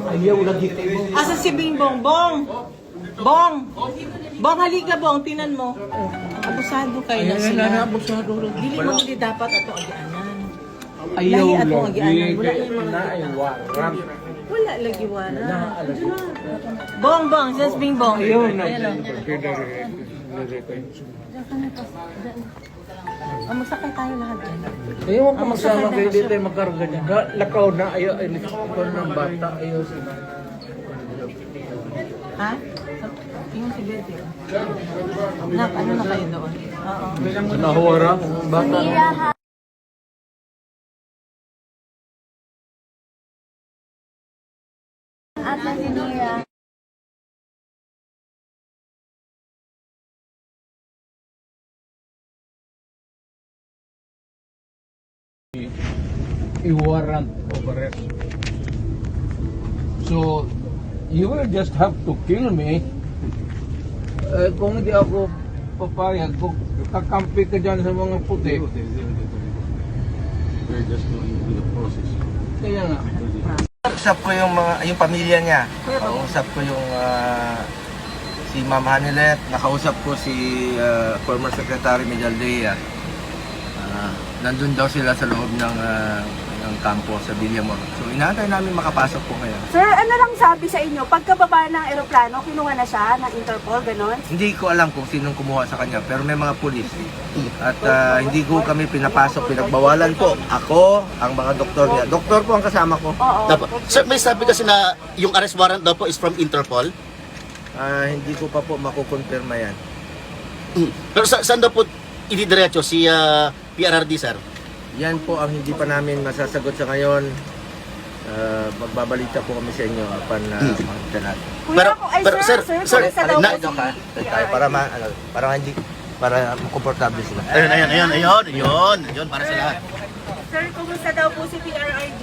Ayaw lagi kayo. Asa si Bingbong? Bong! Bong! Bong, halika Bong, tinan mo. Abusado kayo na sila. Abusado. Dili mo hindi dapat ato agianan. Ayaw Lahi ato lagi. agianan. Wala Kaya yung mga naiwaran. wala lagi wala. Bong, Bong, just Bingbong. Ayaw na. Ayan o. Magsakay tayo lahat yan. Ayaw ka magsama kayo dito ay magkarga niya. Lakaw na. Ayaw ay likod ng bata. Ayaw sila. Ha? Yung si Betty. Nak, ano na kayo doon? Oo. Nahuwara. Bata. Ate si Nia. I-warrant of arrest. So, you will just have to kill me. Kung hindi ako papayag, kung kakampi ka dyan sa mga puti. We're just going through the process. Kaya nga. Usap ko yung pamilya niya. Kausap ko yung si Ma'am Hanilet, nakausap ko si former Secretary Medaldea. Nandun daw sila sa loob ng kampo sa Villamor. So inaantay namin makapasok po ngayon. Sir, ano lang sabi sa inyo? Pagkababa ng eroplano, kinuha na siya ng Interpol, ganon? Hindi ko alam kung sinong kumuha sa kanya, pero may mga pulis. At hindi ko kami pinapasok, pinagbawalan po. Ako, ang mga doktor niya. Doktor po ang kasama ko. Oo. Dapat. Sir, may sabi kasi na yung arrest warrant daw po is from Interpol. Hindi ko pa po makukonfirma yan. Pero saan daw po ididiretso si PRRD, sir? Yan po ang hindi pa namin masasagot sa ngayon. Magbabalita po kami sa inyo upon makita natin. Kuya, sir, kumusta daw po Dito ka, tayo, para komportable sila. Ayun, para sa lahat. Sir, kumusta daw po si PRRD?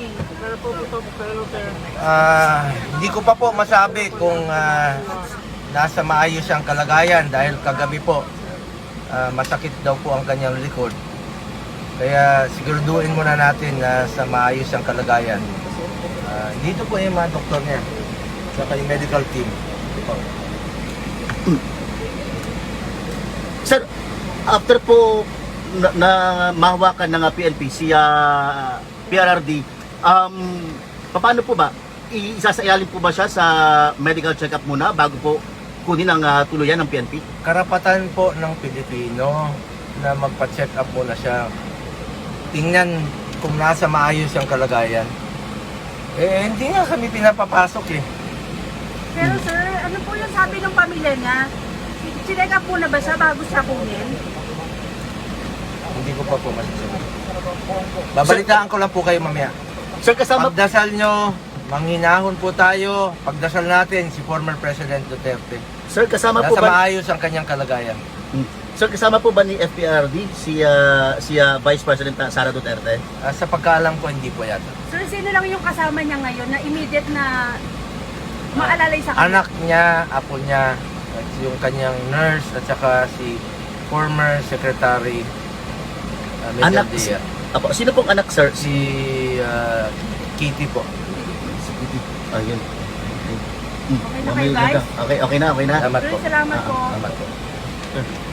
Hindi ko pa po masabi kung nasa maayos ang kalagayan dahil kagabi po masakit daw po ang kanyang likod. Kaya siguraduhin muna natin na sa maayos ang kalagayan. Dito po yung mga doktor niya, saka yung medical team. Sir, after po na mahawakan ng PNP si PRRD, paano po ba? Isasailin po ba siya sa medical check-up muna bago po kunin ang tuluyan ng PNP? Karapatan po ng Pilipino na magpa-check up muna siya. Tingnan kung nasa maayos ang kalagayan. Hindi nga kami pinapapasok eh. Pero sir, ano po yung sabi ng pamilya niya? Chinek up po na ba siya bago siya kunin? Hindi ko pa po masasabi. Babalitaan ko lang po kayo mamaya. Sir, kasama Pagdasal nyo, manghinahon po tayo. Pagdasal natin si former President Duterte. Sir, kasama po Nasa ba maayos ang kanyang kalagayan. Sir, kasama po ba ni FPRD si Vice President Sara Duterte? Sa pagkaalam ko, hindi po yata. Sir, sino lang yung kasama niya ngayon na immediate na maalalay sa kanya? Anak niya, apo niya, at yung kanyang nurse, at saka si former Secretary Anak? Medaldea. Apo, sino pong anak, sir? Si Kitty po. Ayun. Okay na kayo, guys? Okay na. Salamat Sir, po. salamat po. Salamat po.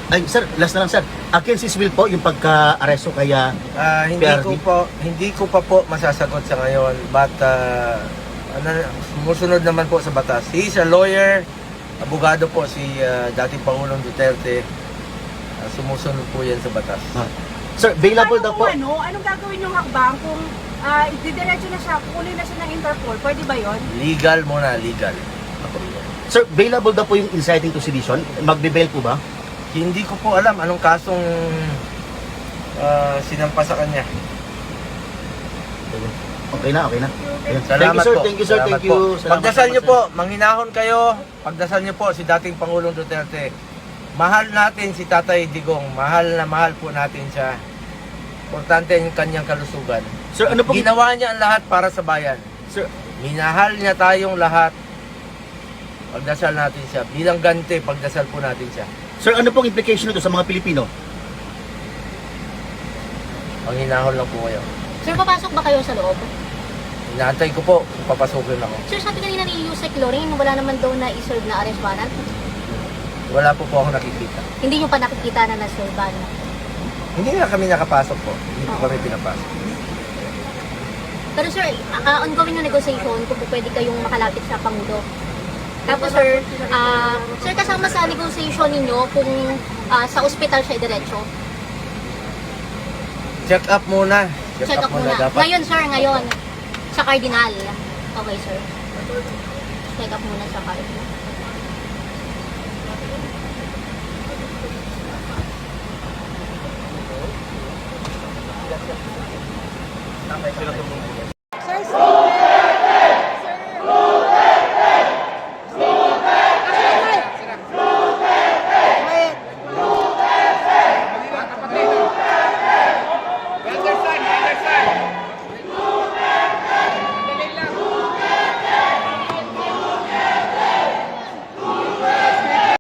Ay, sir, last na lang, sir. Against his will po yung pagka-aresto kaya PRD? Hindi ko pa po masasagot sa ngayon, but sumusunod naman po sa batas. He is a lawyer, abogado po si dating Pangulong Duterte. Sumusunod po yan sa batas. Sir, bailable daw po. Anong gagawin yung hakbang kung didiretso na siya, kukunin na siya ng Interpol? Pwede ba yon? Legal muna, legal. Sir, bailable daw po yung inciting to sedition. Magbe-bail po ba? Hindi ko po alam anong kasong sinampa sa kanya. Okay na. Ayun. Salamat po. Thank you, sir. Salamat Thank you. po. Pagdasal niyo po, manghinahon kayo. Pagdasal niyo po si dating Pangulong Duterte. Mahal natin si Tatay Digong. Mahal na mahal po natin siya. Importante yung kanyang kalusugan. Sir, ano pong Ginawa niya ang lahat para sa bayan. Sir, Minahal niya tayong lahat. Pagdasal natin siya. Bilang ganti, pagdasal po natin siya. sir, ano pong implication nito sa mga Pilipino? Manghinahon lang po kayo. Sir, papasok ba kayo sa loob? Inaantay ko po kung papasukin ako. Sir, sabi kanina ni Yusek Lorin, wala naman daw na iserve na arrest warrant. Wala po ako nakikita. Hindi nyo pa nakikita na na-serve. Hindi nga kami nakapasok po. Hindi po kami pinapasok. Pero sir, ongoing na negotiation kung po pwede kayong makalapit sa Pangulo. Tapos sir, sir kasama sa negotiation ninyo kung sa ospital siya diretso. Check up muna. Check up muna. Dapat. Ngayon sir, ngayon. Sa Cardinal. Okay sir. Check up muna sa Cardinal.